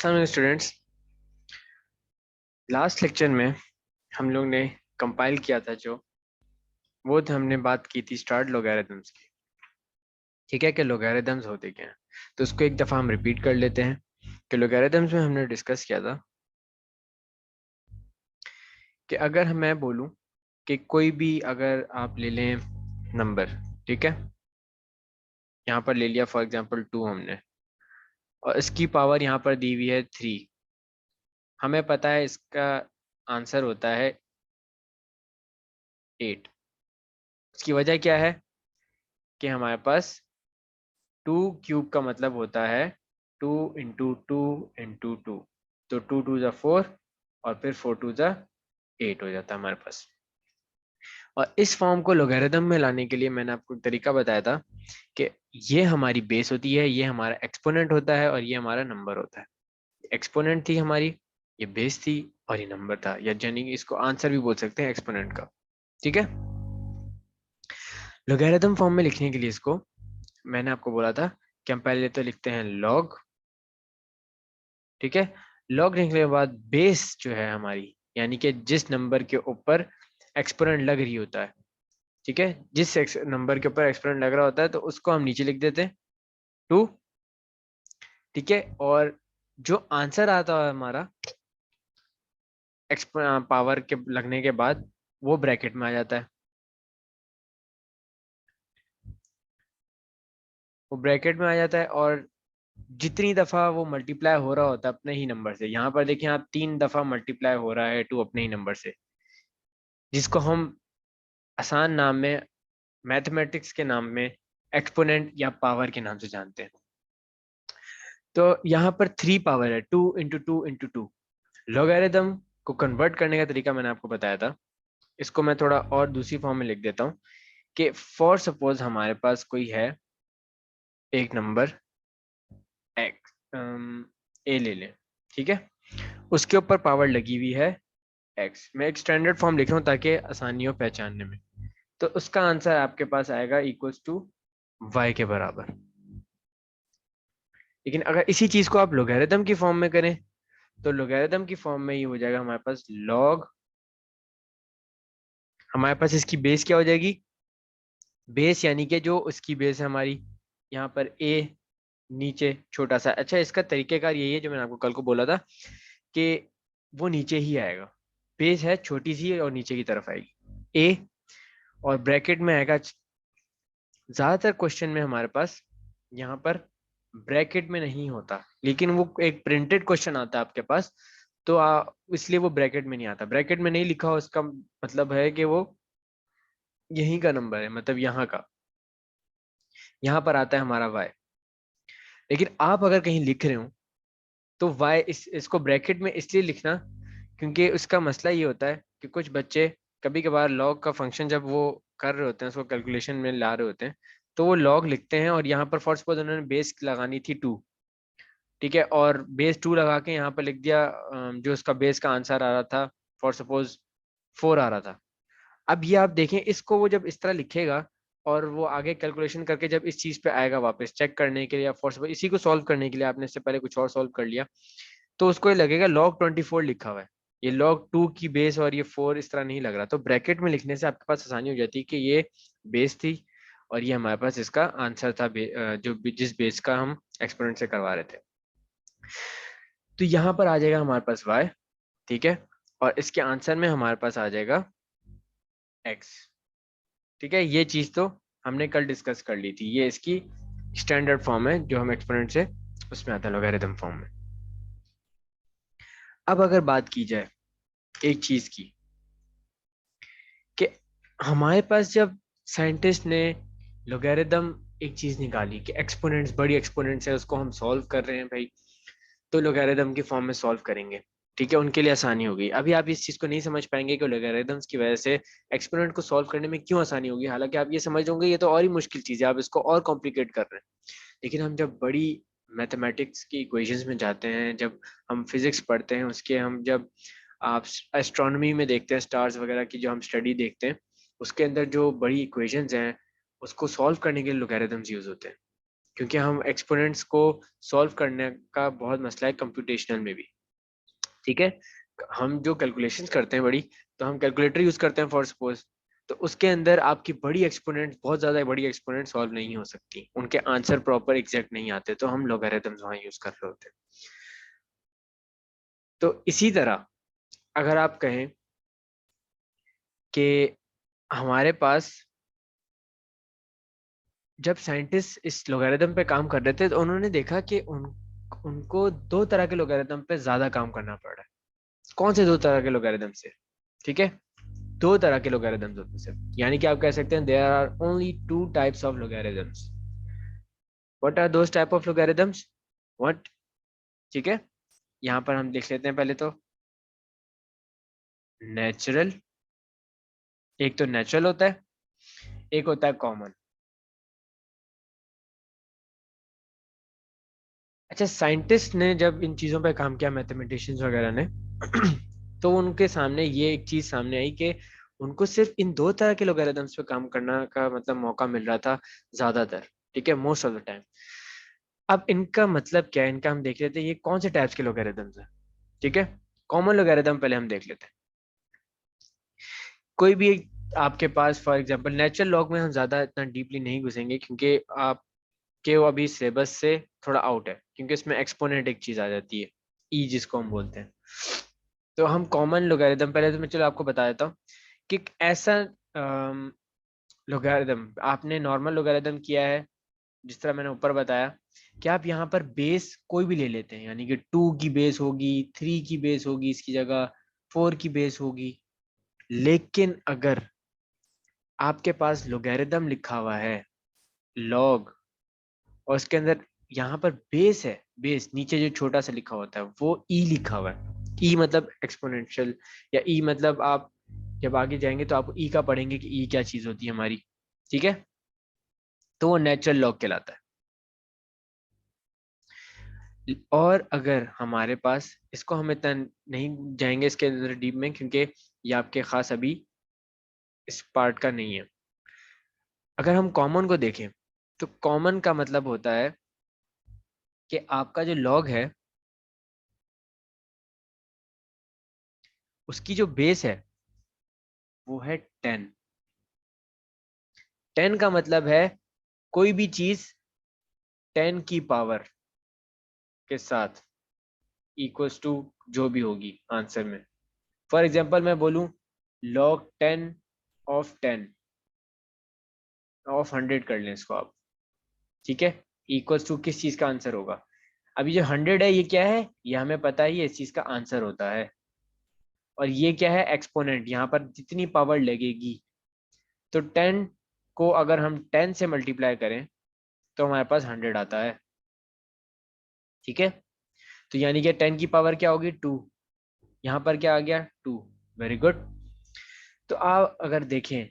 अस्सलाम students, last lecture में हम लोग ने कंपाइल किया था हमने बात की थी स्टार्ट लोगैरिथम्स की। ठीक है कि लोगैरिथम्स होते क्या हैं। तो उसको एक दफ़ा हम रिपीट कर लेते हैं कि लोगैरिथम्स में हमने डिस्कस किया था कि अगर मैं बोलूं कि कोई भी अगर आप ले लें नंबर, ठीक है, यहाँ पर ले लिया फॉर एग्जांपल 2 हमने, और इसकी पावर यहाँ पर दी हुई है 3। हमें पता है इसका आंसर होता है 8। इसकी वजह क्या है कि हमारे पास 2 क्यूब का मतलब होता है 2 इंटू 2 इंटू 2। तो 2 2 ज़ा 4 और फिर 4 2 ज़ा 8 हो जाता है हमारे पास। और इस फॉर्म को लोगैरिथम में लाने के लिए मैंने आपको एक तरीका बताया था कि ये हमारी बेस होती है, ये हमारा एक्सपोनेंट होता है और ये हमारा नंबर होता है। एक्सपोनेंट थी हमारी, ये बेस थी और ये नंबर था, या यानी इसको आंसर भी बोल सकते हैं एक्सपोनेंट का। ठीक है, लोगैरिथम फॉर्म में लिखने के लिए इसको मैंने आपको बोला था कि हम पहले तो लिखते हैं लॉग। ठीक है, लॉग लिखने के बाद बेस जो है हमारी, यानी कि जिस नंबर के ऊपर एक्सपोनेंट लग रही होता है, ठीक है, जिस नंबर के ऊपर एक्सपोनेंट लग रहा होता है तो उसको हम नीचे लिख देते हैं 2। ठीक है, और जो आंसर आता है हमारा पावर के लगने के बाद वो ब्रैकेट में आ जाता है। वो ब्रैकेट में आ जाता है और जितनी दफा वो मल्टीप्लाई हो रहा होता है अपने ही नंबर से, यहाँ पर देखिए आप 3 दफा मल्टीप्लाई हो रहा है 2 अपने ही नंबर से, जिसको हम आसान नाम में, मैथमेटिक्स के नाम में एक्सपोनेंट या पावर के नाम से जानते हैं। तो यहाँ पर 3 पावर है, 2 इंटू 2 इंटू 2। लॉगरिथम को कन्वर्ट करने का तरीका मैंने आपको बताया था। इसको मैं थोड़ा और दूसरी फॉर्म में लिख देता हूँ कि फॉर सपोज हमारे पास कोई है एक नंबर एक्स, ए ले लें, ठीक है, उसके ऊपर पावर लगी हुई है एक्स। मैं एक स्टैंडर्ड फॉर्म लिख रहा हूँ ताकि आसानी हो पहचानने में। तो उसका आंसर आपके पास आएगा इक्वल्स टू वाई के बराबर। लेकिन अगर इसी चीज को आप लोगैरिथम की फॉर्म में करें तो लोगैरिथम की फॉर्म में ये हो जाएगा हमारे पास लॉग, हमारे पास इसकी बेस क्या हो जाएगी, बेस यानी कि जो उसकी बेस है हमारी, यहाँ पर ए नीचे छोटा सा। अच्छा, इसका तरीकेकार यही है जो मैंने आपको कल को बोला था कि वो नीचे ही आएगा, बेस है छोटी सी और नीचे की तरफ आएगी ए, और ब्रैकेट में आएगा। ज्यादातर क्वेश्चन में हमारे पास यहाँ पर ब्रैकेट में नहीं होता, लेकिन वो एक प्रिंटेड क्वेश्चन आता है आपके पास, तो इसलिए वो ब्रैकेट में नहीं आता। ब्रैकेट में नहीं लिखा हो उसका मतलब है कि वो यहीं का नंबर है, मतलब यहाँ का, यहाँ पर आता है हमारा वाई। लेकिन आप अगर कहीं लिख रहे हो तो वाई इसको ब्रैकेट में इसलिए लिखना क्योंकि उसका मसला ये होता है कि कुछ बच्चे कभी कभार लॉग का फंक्शन जब वो कर रहे होते हैं, उसको कैलकुलेशन में ला रहे होते हैं, तो वो लॉग लिखते हैं और यहाँ पर फॉर सपोज उन्होंने बेस लगानी थी 2, ठीक है, और बेस 2 लगा के यहाँ पर लिख दिया जो उसका बेस का आंसर आ रहा था फॉर सपोज 4 आ रहा था। अब ये आप देखें, इसको वो जब इस तरह लिखेगा और वो आगे कैलकुलेशन करके जब इस चीज पे आएगा वापस चेक करने के लिए, या फॉर सपोज इसी को सॉल्व करने के लिए आपने इससे पहले कुछ और सॉल्व कर लिया, तो उसको ये लगेगा log 24 लिखा हुआ है, ये log 2 की बेस और ये 4 इस तरह नहीं लग रहा। तो ब्रैकेट में लिखने से आपके पास आसानी हो जाती है कि ये बेस थी और ये हमारे पास इसका आंसर था, जिस बेस का हम एक्सपोनेंट से करवा रहे थे। तो यहाँ पर आ जाएगा हमारे पास y, ठीक है, और इसके आंसर में हमारे पास आ जाएगा x। ठीक है, ये चीज तो हमने कल डिस्कस कर ली थी, ये इसकी स्टैंडर्ड फॉर्म है जो हम एक्सपोनेंट से उसमें आता है लोगैरिथम फॉर्म में। अब अगर बात की जाए एक चीज की कि हमारे पास जब साइंटिस्ट ने लोगैरिथम एक चीज निकाली कि एक्सपोनेंट्स, बड़ी एक्सपोनेंट्स है उसको हम सॉल्व कर रहे हैं भाई, तो लोगैरिथम की फॉर्म में सॉल्व करेंगे। ठीक है, उनके लिए आसानी होगी। अभी आप इस चीज को नहीं समझ पाएंगे कि लोगैरिथम्स की वजह से एक्सपोनेंट को सॉल्व करने में क्यों आसानी होगी, हालांकि आप ये समझ होंगे ये तो और ही मुश्किल चीज है, आप इसको और कॉम्प्लिकेट कर रहे हैं। लेकिन हम जब बड़ी मैथमेटिक्स की इक्वेशंस में जाते हैं, जब हम फिजिक्स पढ़ते हैं उसके, हम जब आप एस्ट्रोनॉमी में देखते हैं स्टार्स वगैरह की जो हम स्टडी देखते हैं, उसके अंदर जो बड़ी इक्वेशंस हैं उसको सॉल्व करने के लिए लोगैरिथम्स यूज होते हैं। क्योंकि हम एक्सपोनेंट्स को सॉल्व करने का बहुत मसला है कंप्यूटेशनल में भी, ठीक है। हम जो कैलकुलेशंस करते हैं बड़ी, तो हम कैलकुलेटर यूज करते हैं फॉर सपोज, तो उसके अंदर आपकी बड़ी एक्सपोनेंट, बहुत ज्यादा बड़ी एक्सपोनेंट सॉल्व नहीं हो सकती, उनके आंसर प्रॉपर एग्जैक्ट नहीं आते, तो हम लॉगरिथम्स वहां यूज कर रहे होते हैं। तो इसी तरह अगर आप कहें कि हमारे पास जब साइंटिस्ट इस लोगारिथम पे काम कर रहे थे, तो उन्होंने देखा कि उनको दो तरह के लोगारिथम पे ज्यादा काम करना पड़ रहा है। कौन से दो तरह के लोगारिथम से? ठीक है, दो तरह के लोगारिथम्स होते हैं सिर्फ, यानी कि आप कह सकते हैं there are only two types of logarithms. What are those type of logarithms? What? ठीक है, यहाँ पर हम लिख लेते हैं पहले तो नेचुरल, एक तो नेचुरल होता है, एक होता है कॉमन। अच्छा, साइंटिस्ट ने जब इन चीजों पे काम किया, मैथमेटिशियंस वगैरह ने तो उनके सामने ये एक चीज सामने आई कि उनको सिर्फ इन दो तरह के लोगरिथम्स पे काम करना का मतलब मौका मिल रहा था ज्यादातर, ठीक है, मोस्ट ऑफ द टाइम। अब इनका मतलब क्या है, इनका हम देख लेते हैं ये कौन से टाइप्स के लोगरिथम्स हैं, ठीक है। कॉमन लोगरिथम पहले हम देख लेते हैं। कोई भी एक आपके पास फॉर एग्जांपल नेचुरल लॉग में हम ज्यादा इतना डीपली नहीं घुसेंगे, क्योंकि आप के वो अभी सिलेबस से थोड़ा आउट है, क्योंकि इसमें एक्सपोनेंट एक चीज आ जाती है, ई जिसको हम बोलते हैं। तो हम कॉमन लोगारिथम, पहले तो मैं चलो आपको बता देता हूँ कि ऐसा लोगारिथम आपने नॉर्मल लोगारिथम किया है, जिस तरह मैंने ऊपर बताया कि आप यहाँ पर बेस कोई भी ले लेते हैं, यानी कि 2 की बेस होगी, 3 की बेस होगी इसकी जगह, 4 की बेस होगी। लेकिन अगर आपके पास लोगारिथम लिखा हुआ है लॉग, और उसके अंदर यहाँ पर बेस है, बेस नीचे जो छोटा सा लिखा होता है वो ई लिखा हुआ है, ई मतलब एक्सपोनेंशियल, या ई मतलब आप जब आगे जाएंगे तो आप ई का पढ़ेंगे कि ई क्या चीज होती है हमारी, ठीक है। तो वो नेचुरल लॉग कहलाता है। और अगर हमारे पास, इसको हम इतना नहीं जाएंगे इसके अंदर डीप में, क्योंकि ये आपके खास अभी इस पार्ट का नहीं है। अगर हम कॉमन को देखें, तो कॉमन का मतलब होता है कि आपका जो लॉग है उसकी जो बेस है वो है 10। 10 का मतलब है कोई भी चीज 10 की पावर के साथ इक्वल्स टू जो भी होगी आंसर में। फॉर एग्जांपल मैं बोलूं log 10 ऑफ 10 ऑफ 100 कर लें इसको आप, ठीक है, इक्वल्स टू किस चीज का आंसर होगा? अभी जो 100 है ये क्या है, ये हमें पता है ये इस चीज का आंसर होता है। और ये क्या है, एक्सपोनेंट, यहाँ पर जितनी पावर लगेगी। तो 10 को अगर हम 10 से मल्टीप्लाई करें तो हमारे पास 100 आता है, ठीक है। तो यानी कि 10 की पावर क्या होगी, 2। यहाँ पर क्या आ गया, 2। Very good. तो आप अगर देखें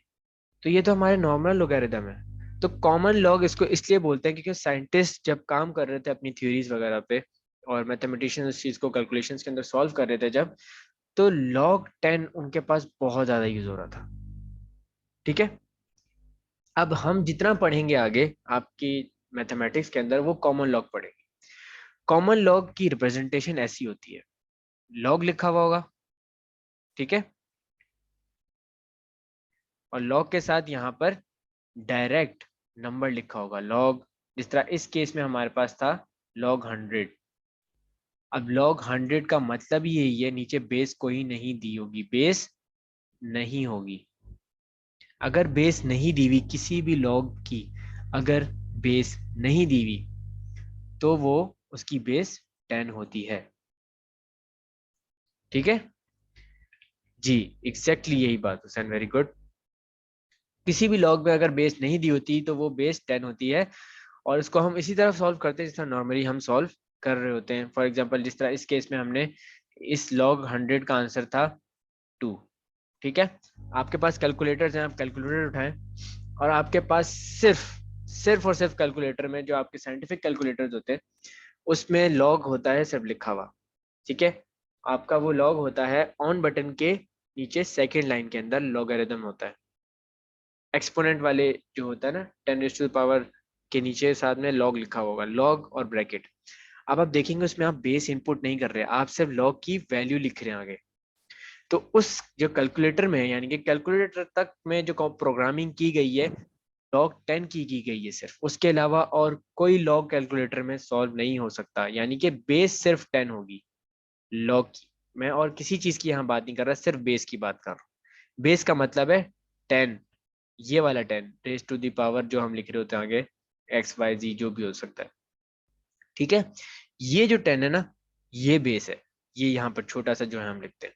तो ये तो हमारे नॉर्मल लोगरिथम है। तो कॉमन लॉग इसको इसलिए बोलते हैं क्योंकि साइंटिस्ट जब काम कर रहे थे अपनी थ्योरीज वगैरह पे, और मैथमेटिशियंस इस चीज को कैलकुलेशंस के अंदर सॉल्व कर रहे थे जब, तो log 10 उनके पास बहुत ज्यादा यूज हो रहा था, ठीक है। अब हम जितना पढ़ेंगे आगे आपकी मैथमेटिक्स के अंदर वो कॉमन लॉग पढ़ेंगे। कॉमन लॉग की रिप्रेजेंटेशन ऐसी होती है, लॉग लिखा हुआ होगा, ठीक है, और लॉग के साथ यहाँ पर डायरेक्ट नंबर लिखा होगा लॉग, जिस तरह इस केस में हमारे पास था log 100। अब log 100 का मतलब ही यही है, नीचे बेस कोई नहीं दी होगी, बेस नहीं होगी। अगर बेस नहीं दी हुई किसी भी लॉग की, अगर बेस नहीं दी हुई तो वो उसकी बेस 10 होती है, ठीक है जी। एग्जैक्टली यही बात हुसैन, वेरी गुड। किसी भी लॉग में अगर बेस नहीं दी होती तो वो बेस 10 होती है। और इसको हम इसी तरह सॉल्व करते हैं जिस तरह नॉर्मली हम सॉल्व कर रहे होते हैं। फॉर एग्जांपल जिस तरह इस केस में हमने इस log 100 का आंसर था 2, ठीक है। आपके पास कैलकुलेटर्स हैं, आप कैलकुलेटर उठाएं, और आपके पास सिर्फ सिर्फ और सिर्फ कैलकुलेटर में, जो आपके साइंटिफिक कैलकुलेटर्स होते हैं उसमें लॉग होता है सिर्फ लिखा हुआ, ठीक है। आपका वो लॉग होता है ऑन बटन के नीचे सेकेंड लाइन के अंदर लॉगरिथम होता है, एक्सपोनेंट वाले जो होता है ना, 10 रेज़ टू द पावर के नीचे साथ में लॉग लिखा होगा, लॉग और ब्रैकेट। अब आप देखेंगे उसमें आप बेस इनपुट नहीं कर रहे, आप सिर्फ लॉग की वैल्यू लिख रहे हैं आगे। तो उस जो कैलकुलेटर में है, यानी कि कैलकुलेटर तक में जो प्रोग्रामिंग की गई है लॉग 10 की गई है सिर्फ, उसके अलावा और कोई लॉग कैलकुलेटर में सॉल्व नहीं हो सकता, यानी कि बेस सिर्फ 10 होगी लॉग की। मैं और किसी चीज की यहाँ बात नहीं कर रहा, सिर्फ बेस की बात कर रहा हूँ। बेस का मतलब है 10, ये वाला 10 रेज टू द पावर जो हम लिख रहे होते हैं आगे, XYZ जो भी हो सकता है, ठीक है। ये जो 10 है ना, ये बेस है, ये यहाँ पर छोटा सा जो है हम लिखते हैं।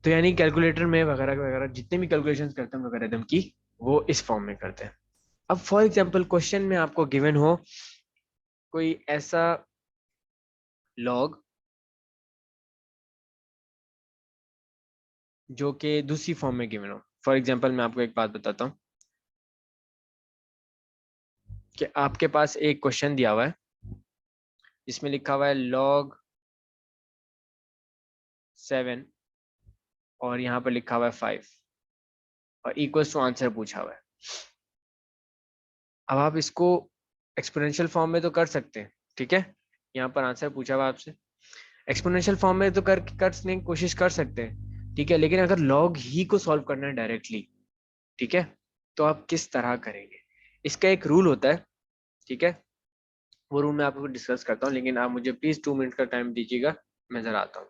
तो यानी कैलकुलेटर में वगैरह वगैरह जितने भी कैलकुलेशन करते हैं लोगरिथम की, वो इस फॉर्म में करते हैं। अब फॉर एग्जाम्पल क्वेश्चन में आपको गिवन हो कोई ऐसा लॉग जो कि दूसरी फॉर्म में गिवन हो। फॉर एग्जाम्पल मैं आपको एक बात बताता हूँ कि आपके पास एक क्वेश्चन दिया हुआ है जिसमें लिखा हुआ है log 7 और यहाँ पर लिखा हुआ है 5 और इक्वल्स टू आंसर पूछा हुआ है। अब आप इसको एक्सपोनेंशियल फॉर्म में तो कर सकते हैं, ठीक है, यहाँ पर आंसर पूछा हुआ आपसे, एक्सपोनेंशियल फॉर्म में तो करने की कोशिश कर सकते हैं, ठीक है। लेकिन अगर लॉग ही को सॉल्व करना है डायरेक्टली, ठीक है, तो आप किस तरह करेंगे? इसका एक रूल होता है, ठीक है, वो रूल मैं आपको डिस्कस करता हूँ, लेकिन आप मुझे प्लीज 2 मिनट का टाइम दीजिएगा, मैं जरा आता हूँ।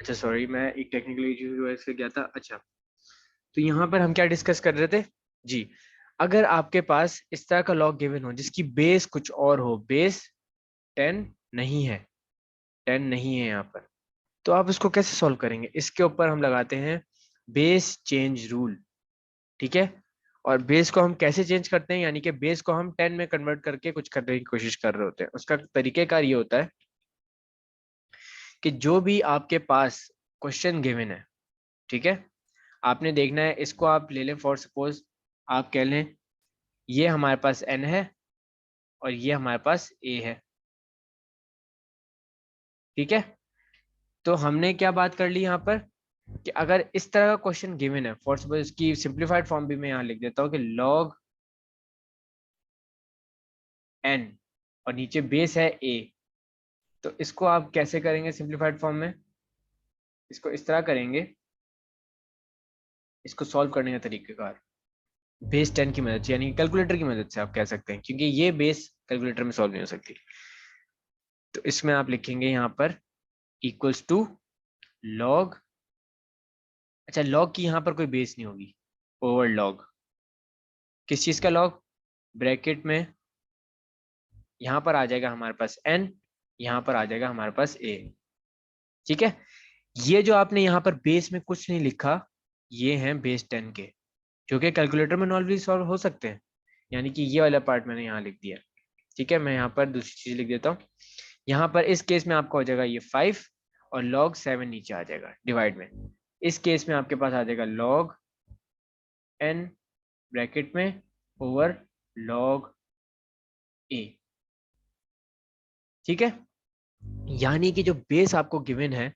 अच्छा सॉरी, मैं एक टेक्निकल इशू की वजह से गया था। अच्छा, तो यहाँ पर हम क्या डिस्कस कर रहे थे जी, अगर आपके पास इस तरह का लॉग गिवन हो जिसकी बेस कुछ और हो, बेस 10 नहीं है, 10 नहीं है यहाँ पर, तो आप इसको कैसे सॉल्व करेंगे? इसके ऊपर हम लगाते हैं बेस चेंज रूल, ठीक है। और बेस को हम कैसे चेंज करते हैं, यानी कि बेस को हम 10 में कन्वर्ट करके कुछ करने की कोशिश कर रहे होते हैं। उसका तरीकेकार ये होता है कि जो भी आपके पास क्वेश्चन गिवन है, ठीक है, आपने देखना है इसको आप ले लें, फॉर सपोज आप कह लें ये हमारे पास n है और ये हमारे पास a है, ठीक है। तो हमने क्या बात कर ली यहाँ पर कि अगर इस तरह का क्वेश्चन गिवन है, फॉर सपोज इसकी सिंप्लीफाइड फॉर्म भी मैं यहाँ लिख देता हूँ कि log n और नीचे बेस है a, तो इसको आप कैसे करेंगे सिंप्लीफाइड फॉर्म में? इसको इस तरह करेंगे, इसको सॉल्व करने का तरीकेकार बेस 10 की मदद से, यानी कैलकुलेटर की मदद से आप कह सकते हैं, क्योंकि ये बेस कैलकुलेटर में सॉल्व नहीं हो सकती। तो इसमें आप लिखेंगे यहाँ पर इक्वल्स टू लॉग, अच्छा लॉग की यहाँ पर कोई बेस नहीं होगी, ओवर लॉग किस चीज का लॉग, ब्रैकेट में यहाँ पर आ जाएगा हमारे पास n, यहाँ पर आ जाएगा हमारे पास a, ठीक है। ये जो आपने यहाँ पर बेस में कुछ नहीं लिखा, ये हैं बेस 10 के, जो कि कैलकुलेटर में नॉर्मली सॉल्व हो सकते हैं, यानी कि ये वाला पार्ट मैंने यहाँ लिख दिया, ठीक है। मैं यहाँ पर दूसरी चीज लिख देता हूँ, यहाँ पर इस केस में आपका हो जाएगा ये 5 और log 7 नीचे आ जाएगा डिवाइड में, इस केस में आपके पास आ जाएगा log n ब्रैकेट में ओवर log a, ठीक है। यानी कि जो बेस आपको गिवन है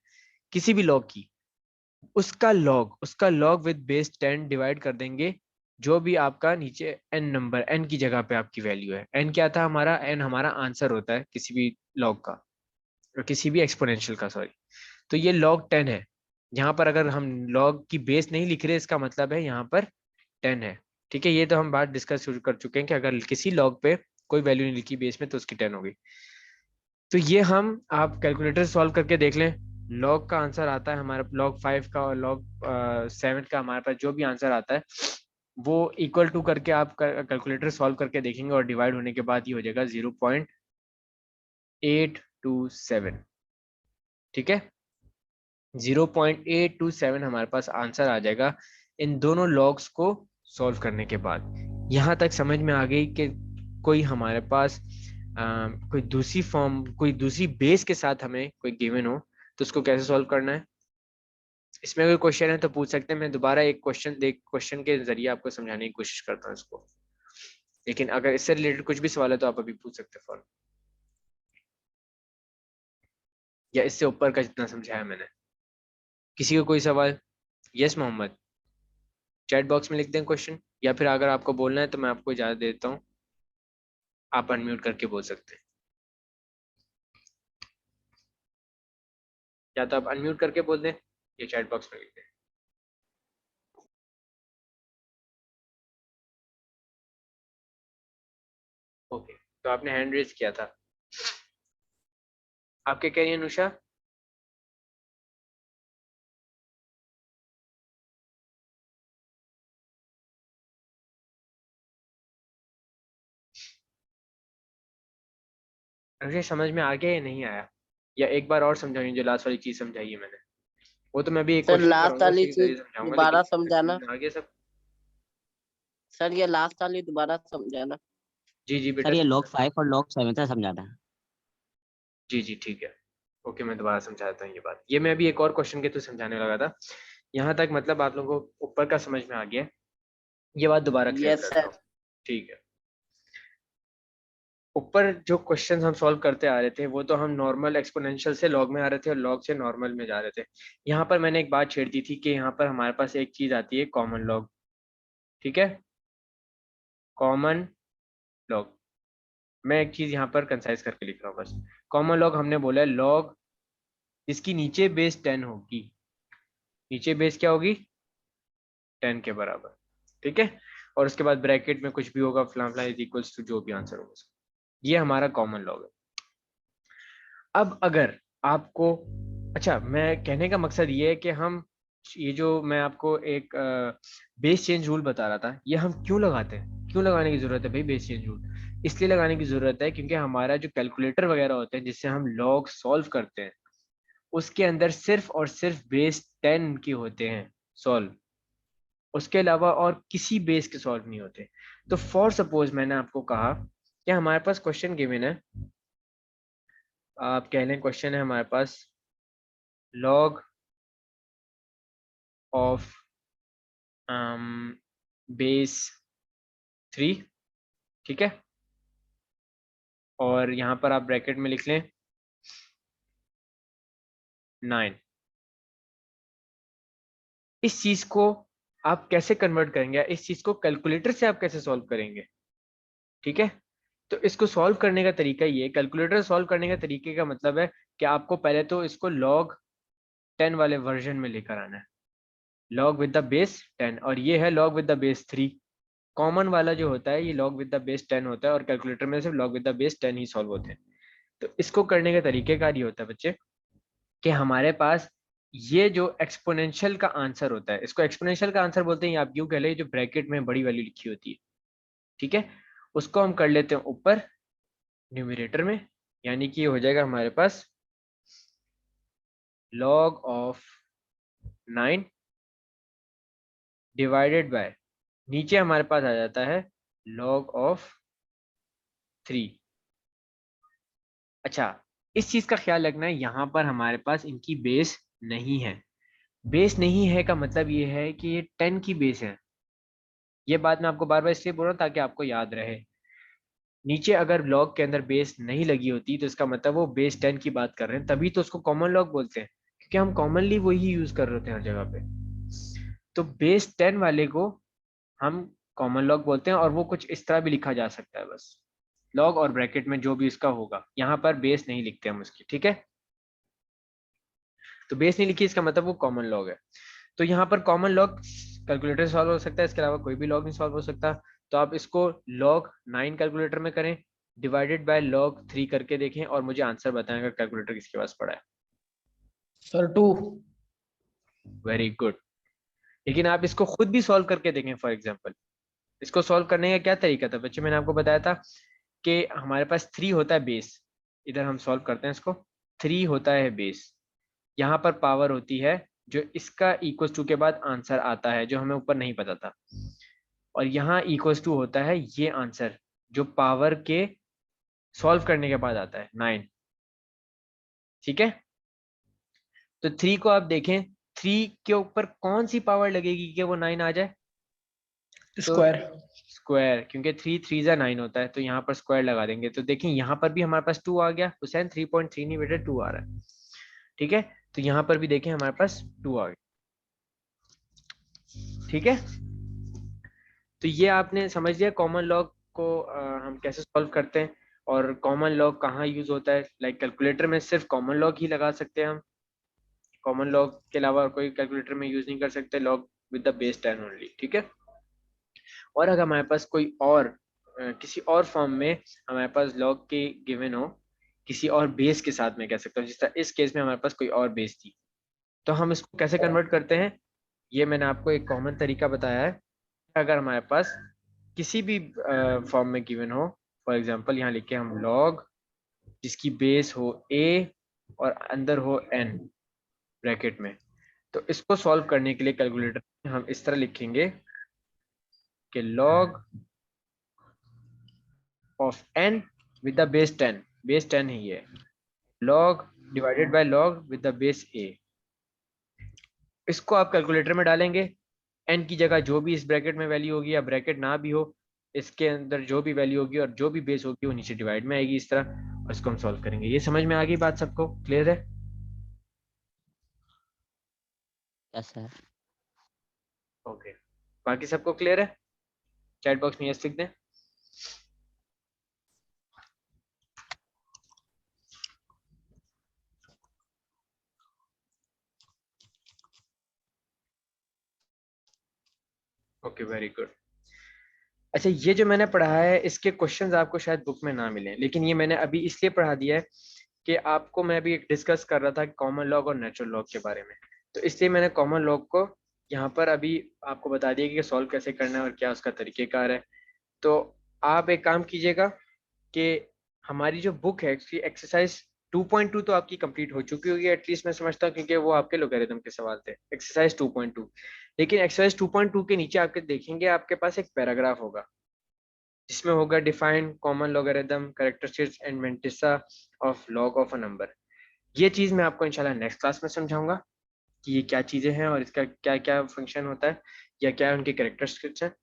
किसी भी लॉग की, उसका लॉग विद बेस 10 डिवाइड कर देंगे, जो भी आपका नीचे n नंबर, n की जगह पे आपकी वैल्यू है। n क्या था हमारा? n हमारा आंसर होता है किसी भी लॉग का, और किसी भी एक्सपोनेंशियल का, सॉरी। तो ये log 10 है, यहाँ पर अगर हम log की बेस नहीं लिख रहे, इसका मतलब है यहाँ पर 10 है, ठीक है। ये तो हम बात डिस्कस शुरू कर चुके हैं कि अगर किसी लॉग पे कोई वैल्यू नहीं लिखी बेस में तो उसकी 10 होगी। तो ये हम आप कैलकुलेटर सॉल्व करके देख लें, लॉग का आंसर आता है हमारा, log 5 का और log 7 का हमारे पास जो भी आंसर आता है वो इक्वल टू करके आप कैलकुलेटर सॉल्व करके देखेंगे और डिवाइड होने के बाद ये हो जाएगा 0.827, ठीक है। 0.827 हमारे पास आंसर आ जाएगा इन दोनों लॉग्स को सॉल्व करने के बाद। यहाँ तक समझ में आ गई कि कोई हमारे पास कोई दूसरी फॉर्म, कोई दूसरी बेस के साथ हमें कोई गिवन हो तो उसको कैसे सॉल्व करना है। इसमें कोई क्वेश्चन है तो पूछ सकते हैं, मैं दोबारा एक क्वेश्चन के जरिए आपको समझाने की कोशिश करता हूँ इसको। लेकिन अगर इससे रिलेटेड कुछ भी सवाल है तो आप अभी पूछ सकते हैं फौरन, या इससे ऊपर का जितना समझाया मैंने। किसी को कोई सवाल? यस मोहम्मद, चैट बॉक्स में लिख दें क्वेश्चन, या फिर अगर आपको बोलना है तो मैं आपको इजाजत देता हूँ, आप अनम्यूट करके बोल सकते हैं। या तो आप अनम्यूट करके बोल दें या चैट बॉक्स में लिख दें। ओके, तो आपने हैंड रेज किया था, आपके कह रही है अनुषा? अनुषा समझ में आ गया या नहीं आया, या एक बार और समझाइए जो लास्ट वाली चीज समझाई है मैंने। वो तो मैं भी एक सर क्वेश्चन लास्ट कराऊंगा वाली उसी के चीज जरिए समझाऊंगा, दोबारा लेकिन समझाना। समझ में आ गया सब? सर ये लास्ट वाली दोबारा समझाना। जी जी बेटा सर ये समझा। लॉग 5 और लॉग 7 था समझाना। जी जी ठीक है, ओके मैं दोबारा समझाता हूँ ये बात। ये मैं अभी एक और क्वेश्चन के थ्रू समझाने लगा था, यहाँ तक मतलब आप लोगों को ऊपर का समझ में आ गया, ये बात दोबारा क्लियर यस करता सर। हूँ। ठीक है, ऊपर जो क्वेश्चन हम सॉल्व करते आ रहे थे वो तो हम नॉर्मल एक्सपोनेंशियल से लॉग में आ रहे थे और लॉग से नॉर्मल में जा रहे थे। यहाँ पर मैंने एक बात छेड़ दी थी कि यहाँ पर हमारे पास एक चीज आती है कॉमन लॉग, ठीक है, कॉमन लॉग। मैं एक चीज यहाँ पर कंसाइज करके लिख रहा हूँ बस। कॉमन लॉग हमने बोला है लॉग जिसकी नीचे बेस 10 होगी, नीचे बेस क्या होगी 10 के बराबर, ठीक है, और उसके बाद ब्रैकेट में कुछ भी होगा फलां फलां इज इक्वल्स टू जो भी आंसर होगा, ये हमारा कॉमन लॉग है। अब अगर आपको, अच्छा मैं कहने का मकसद ये है कि हम ये जो मैं आपको एक बेस चेंज रूल बता रहा था, ये हम क्यों लगाते हैं, क्यों लगाने की जरूरत है भाई बेस चेंज रूल? इसलिए लगाने की जरूरत है क्योंकि हमारा जो कैलकुलेटर वगैरह होते हैं जिससे हम लॉग सॉल्व करते हैं, उसके अंदर सिर्फ और सिर्फ बेस 10 के होते हैं सॉल्व, उसके अलावा और किसी बेस के सॉल्व नहीं होते। तो फॉर सपोज मैंने आपको कहा कि हमारे पास क्वेश्चन गिवन है, आप कह लें क्वेश्चन है हमारे पास लॉग ऑफ बेस 3, ठीक है, और यहाँ पर आप ब्रैकेट में लिख लें 9। इस चीज को आप कैसे कन्वर्ट करेंगे, इस चीज को कैलकुलेटर से आप कैसे सॉल्व करेंगे, ठीक है? तो इसको सॉल्व करने का तरीका ये, कैलकुलेटर सॉल्व करने का तरीके का मतलब है कि आपको पहले तो इसको लॉग 10 वाले वर्जन में लेकर आना है, लॉग विद द बेस 10, और ये है log with the base 3। Common वाला जो होता है ये log विद द बेस 10 होता है, और कैलकुलेटर में सिर्फ log with the base 10 he solve होते हैं। तो इसको करने का तरीकेकार ये होता है बच्चे कि हमारे पास ये जो एक्सपोनेंशियल का आंसर होता है, इसको एक्सपोनेंशियल का आंसर बोलते हैं, आप यूं कह लें जो ब्रैकेट में बड़ी वैल्यू लिखी होती है, ठीक है, उसको हम कर लेते हैं ऊपर न्यूमरेटर में, यानी कि ये हो जाएगा हमारे पास log ऑफ 9 डिवाइडेड बाय, नीचे हमारे पास आ जाता है log ऑफ 3। अच्छा, इस चीज का ख्याल रखना है, यहाँ पर हमारे पास इनकी बेस नहीं है। बेस नहीं है का मतलब ये है कि ये 10 की बेस है। ये बात मैं आपको बार बार इसलिए बोल रहा हूँ ताकि आपको याद रहे। नीचे अगर लॉग के अंदर बेस नहीं लगी होती तो इसका मतलब वो बेस 10 की बात कर रहे हैं, तभी तो उसको कॉमन लॉग बोलते हैं, क्योंकि हम कॉमनली वही यूज कर रहे थे हर जगह पे। तो बेस 10 वाले को हम कॉमन लॉग बोलते हैं, और वो कुछ इस तरह भी लिखा जा सकता है, बस लॉग और ब्रैकेट में जो भी इसका होगा, यहाँ पर बेस नहीं लिखते हम उसकी, ठीक है? तो बेस नहीं लिखी इसका मतलब वो कॉमन लॉग है। तो यहाँ पर कॉमन लॉग कैलकुलेटर से सॉल्व हो सकता है, इसके अलावा कोई भी लॉग नहीं सॉल्व हो सकता। तो आप इसको लॉग 9 कैलकुलेटर में करें डिवाइडेड बाय लॉग 3 करके देखें और मुझे आंसर बताएं अगर कैलकुलेटर किसके पास पड़ा है। सर 2। Very good. लेकिन आप इसको खुद भी सॉल्व करके देखें। फॉर एग्जाम्पल इसको सॉल्व करने का क्या तरीका था बच्चे, मैंने आपको बताया था कि हमारे पास 3 होता है बेस, इधर हम सॉल्व करते हैं इसको, 3 होता है बेस, यहाँ पर पावर होती है जो इसका इक्वल टू के बाद आंसर आता है जो हमें ऊपर नहीं पता था, और यहाँ इक्वल टू होता है ये आंसर जो पावर के सॉल्व करने के बाद आता है 9, ठीक है? तो 3 को आप देखें, 3 के ऊपर कौन सी पावर लगेगी कि वो 9 आ जाए? तो स्क्वायर। स्क्वायर, क्योंकि 3 3 जा 9 होता है, तो यहाँ पर स्क्वायर लगा देंगे। तो देखिए यहाँ पर भी हमारे पास 2 आ गया। हुसैन 3.3 नहीं बेटा 2 आ रहा है, ठीक है। तो यहाँ पर भी देखें हमारे पास 2 आ गया, ठीक है। तो ये आपने समझ लिया कॉमन लॉग को हम कैसे सॉल्व करते हैं, और कॉमन लॉग कहाँ यूज होता है। लाइक कैलकुलेटर में सिर्फ कॉमन लॉग ही लगा सकते हैं हम, कॉमन लॉग के अलावा कोई कैलकुलेटर में यूज नहीं कर सकते log with the base 10 only, ठीक है। और अगर हमारे पास कोई और किसी और फॉर्म में हमारे पास लॉग के गिवन हो, किसी और बेस के साथ, मैं कह सकता हूँ जिस तरह इस केस में हमारे पास कोई और बेस थी, तो हम इसको कैसे कन्वर्ट करते हैं। ये मैंने आपको एक कॉमन तरीका बताया है। अगर हमारे पास किसी भी फॉर्म में गिवन हो, फॉर एग्जांपल यहाँ लिखे हम लॉग जिसकी बेस हो a और अंदर हो n ब्रैकेट में, तो इसको सॉल्व करने के लिए कैलकुलेटर में हम इस तरह लिखेंगे कि log of n with the base 10, base 10 ही है, log divided by log with the base a। इसको आप कैलकुलेटर में डालेंगे, n की जगह जो भी इस ब्रैकेट में वैल्यू होगी, या ब्रैकेट ना भी हो, इसके अंदर जो भी वैल्यू होगी और जो भी बेस होगी वो नीचे डिवाइड में आएगी इस तरह, और इसको हम सॉल्व करेंगे। ये समझ में आ गई बात, सबको क्लियर है? Yes sir. ओके, बाकी सबको क्लियर है? चैट बॉक्स में यस लिख दें। Okay, very good. अच्छा, ये जो मैंने पढ़ा है इसके क्वेश्चंस आपको शायद बुक में ना मिलें, लेकिन ये मैंने अभी इसलिए पढ़ा दिया है कि आपको मैं अभी डिस्कस कर रहा था कॉमन लॉग और नेचुरल लॉग के बारे में, तो इसलिए मैंने कॉमन लॉग को यहाँ पर अभी आपको बता दिया कि सॉल्व कैसे करना है और क्या उसका तरीकेकार है। तो आप एक काम कीजिएगा कि हमारी जो बुक है उसकी एक्सरसाइज 2.2 तो आपकी कंप्लीट हो चुकी होगी एटलीस्ट, मैं समझता हूँ, क्योंकि वो आपके लोगरिथम के सवाल थे, एक्सरसाइज 2.2। लेकिन एक्सरसाइज 2.2 के नीचे आपके देखेंगे आपके पास एक पैराग्राफ होगा जिसमें होगा define common logarithm characteristics and mantissa of log of a number. ये चीज़ मैं आपको इंशाल्लाह नेक्स्ट क्लास में समझाऊंगा कि ये क्या चीज़ें हैं और इसका क्या क्या फंक्शन होता है या क्या उनकी कैरेक्टरिस्टिक्स हैं।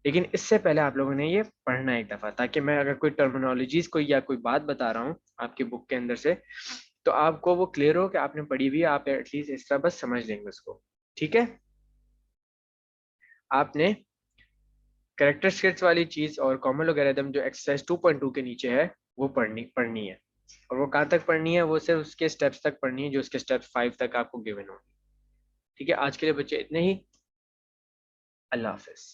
लेकिन इससे पहले आप लोगों ने ये पढ़ना है एक दफ़ा, ताकि मैं अगर कोई टर्मिनोलॉजीज कोई या कोई बात बता रहा हूँ आपकी बुक के अंदर से, तो आपको वो क्लियर हो कि आपने पढ़ी हुई है, आप एटलीस्ट इस तरह बस समझ लेंगे उसको, ठीक है। आपने कैरेक्टरिस्टिक्स वाली चीज़ और कॉमन लोगरिथम जो एक्सरसाइज 2.2 के नीचे है वो पढ़नी है, और वो कहाँ तक पढ़नी है, वो सिर्फ उसके स्टेप्स तक पढ़नी है जो उसके स्टेप 5 तक आपको गिवन होंगे, ठीक है। आज के लिए बच्चे इतने ही, अल्लाह हाफिज।